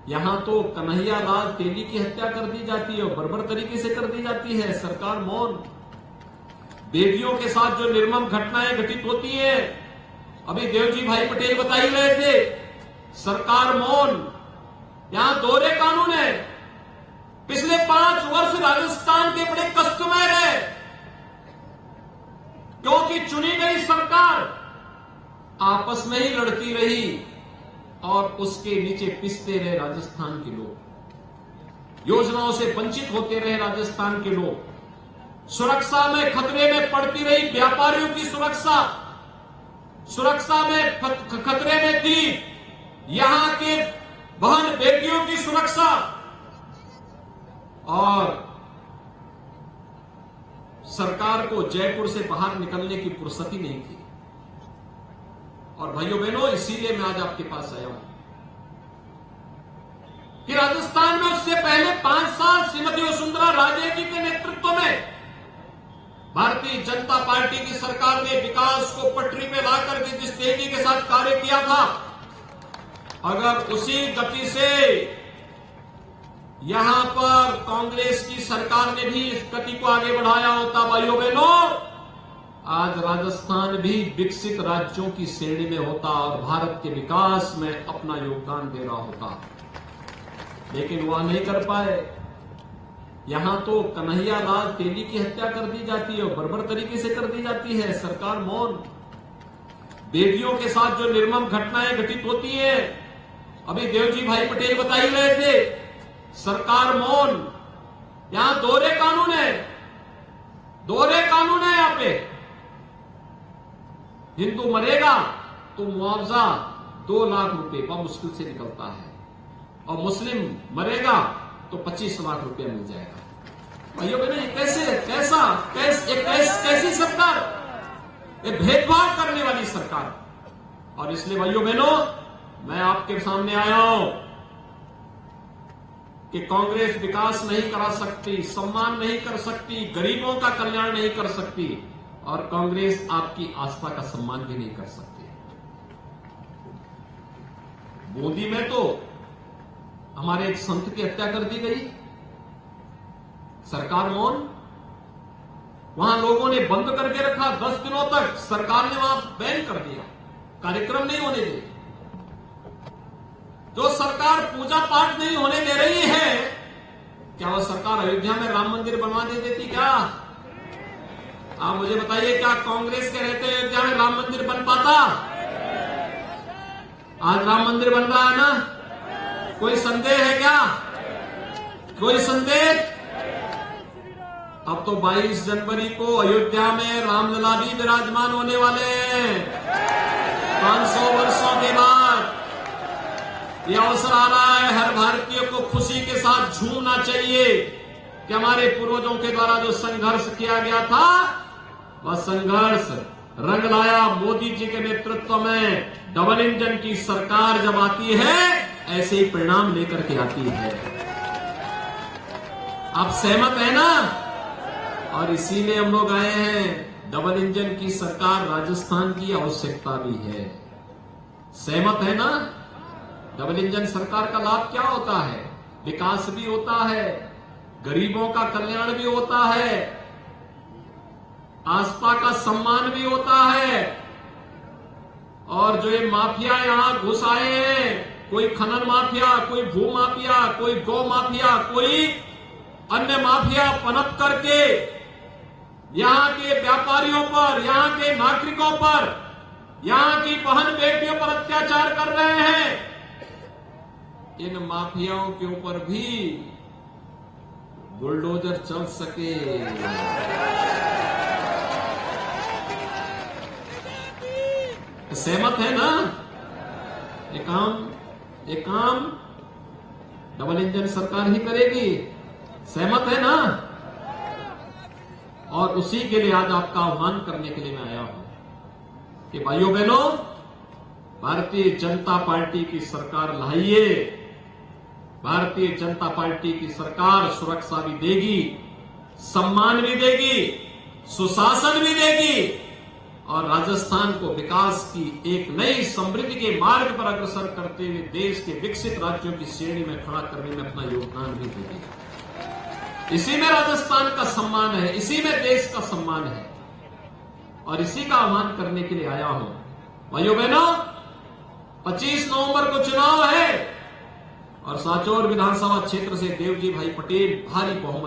यहां तो कन्हैया लाल तेली की हत्या कर दी जाती है और बर्बर तरीके से कर दी जाती है, सरकार मौन। बेटियों के साथ जो निर्मम घटनाएं घटित होती है, अभी देवजी भाई पटेल बता ही रहे थे, सरकार मौन। यहां दोहरे कानून है। पिछले 5 वर्ष राजस्थान के बड़े कष्टमय रहे, क्योंकि चुनी गई सरकार आपस में ही लड़ती रही और उसके नीचे पिसते रहे राजस्थान के लोग, योजनाओं से वंचित होते रहे राजस्थान के लोग, सुरक्षा में खतरे में पड़ती रही व्यापारियों की सुरक्षा में खतरे में थी यहां के बहन बेटियों की सुरक्षा। और सरकार को जयपुर से बाहर निकलने की फुर्सत ही नहीं थी। और भाइयों बहनों, इसीलिए मैं आज आपके पास आया हूं कि राजस्थान में उससे पहले 5 साल श्रीमती वसुंधरा राजे जी के नेतृत्व में भारतीय जनता पार्टी की सरकार ने विकास को पटरी पे लाकर के जिस तेजी के साथ कार्य किया था, अगर उसी गति से यहां पर कांग्रेस की सरकार ने भी इस गति को आगे बढ़ाया होता, भाइयों बहनों, आज राजस्थान भी विकसित राज्यों की श्रेणी में होता और भारत के विकास में अपना योगदान दे रहा होता। लेकिन वह नहीं कर पाए। यहां तो कन्हैया लाल तेली की हत्या कर दी जाती है और बर्बर तरीके से कर दी जाती है, सरकार मौन। बेटियों के साथ जो निर्मम घटनाएं घटित होती है, अभी देवजी भाई पटेल बता ही रहे थे, सरकार मौन। यहां दोहरे कानून है, यहां पे। हिंदू मरेगा तो मुआवजा 2 लाख रुपए मुश्किल से निकलता है, और मुस्लिम मरेगा तो 25 लाख रुपया मिल जाएगा। भाइयों बहनों, ये कैसी सरकार, ये भेदभाव करने वाली सरकार। और इसलिए भाइयों बहनों, मैं आपके सामने आया हूं कि कांग्रेस विकास नहीं करा सकती, सम्मान नहीं कर सकती, गरीबों का कल्याण नहीं कर सकती, और कांग्रेस आपकी आस्था का सम्मान भी नहीं कर सकती। बूंदी में तो हमारे एक संत की हत्या कर दी गई, सरकार मौन। वहां लोगों ने बंद करके रखा 10 दिनों तक, सरकार ने वहां बैन कर दिया, कार्यक्रम नहीं होने दिए। जो सरकार पूजा पाठ नहीं होने दे रही है, क्या वह सरकार अयोध्या में राम मंदिर बनवा देती क्या? आप मुझे बताइए, क्या कांग्रेस के रहते अयोध्या में राम मंदिर बन पाता? आज राम मंदिर बन रहा है ना, कोई संदेह है क्या? कोई संदेह? अब तो 22 जनवरी को अयोध्या में रामलला भी विराजमान होने वाले हैं। 500 वर्षों के बाद यह अवसर आ रहा है। हर भारतीय को खुशी के साथ झूमना चाहिए कि हमारे पूर्वजों के द्वारा जो संघर्ष किया गया था, वह संघर्ष रंग लाया। मोदी जी के नेतृत्व में डबल इंजन की सरकार जब आती है, ऐसे ही परिणाम लेकर के आती है। आप सहमत है ना? और इसीलिए हम लोग आए हैं। डबल इंजन की सरकार राजस्थान की आवश्यकता भी है। सहमत है ना? डबल इंजन सरकार का लाभ क्या होता है? विकास भी होता है, गरीबों का कल्याण भी होता है, आस्था का सम्मान भी होता है। और जो ये माफिया यहां घुस आए हैं, कोई खनन माफिया, कोई भू माफिया, कोई गौ माफिया, कोई अन्य माफिया पनप करके यहां के व्यापारियों पर, यहां के नागरिकों पर, यहां की बहन बेटियों पर अत्याचार कर रहे हैं। इन माफियाओं के ऊपर भी बुलडोजर चल सके। सहमत है ना? ये काम डबल इंजन सरकार ही करेगी। सहमत है ना? और उसी के लिए आज आपका आह्वान करने के लिए मैं आया हूं कि भाइयों बहनों, भारतीय जनता पार्टी की सरकार लाइए। भारतीय जनता पार्टी की सरकार सुरक्षा भी देगी, सम्मान भी देगी, सुशासन भी देगी, और राजस्थान को विकास की एक नई समृद्धि के मार्ग पर अग्रसर करते हुए देश के विकसित राज्यों की श्रेणी में खड़ा करने में अपना योगदान भी देंगे। इसी में राजस्थान का सम्मान है, इसी में देश का सम्मान है और इसी का आह्वान करने के लिए आया हूं। भाइयों बहनों, 25 नवंबर को चुनाव है और सांचौर विधानसभा क्षेत्र से देवजी भाई पटेल भारी बहुमत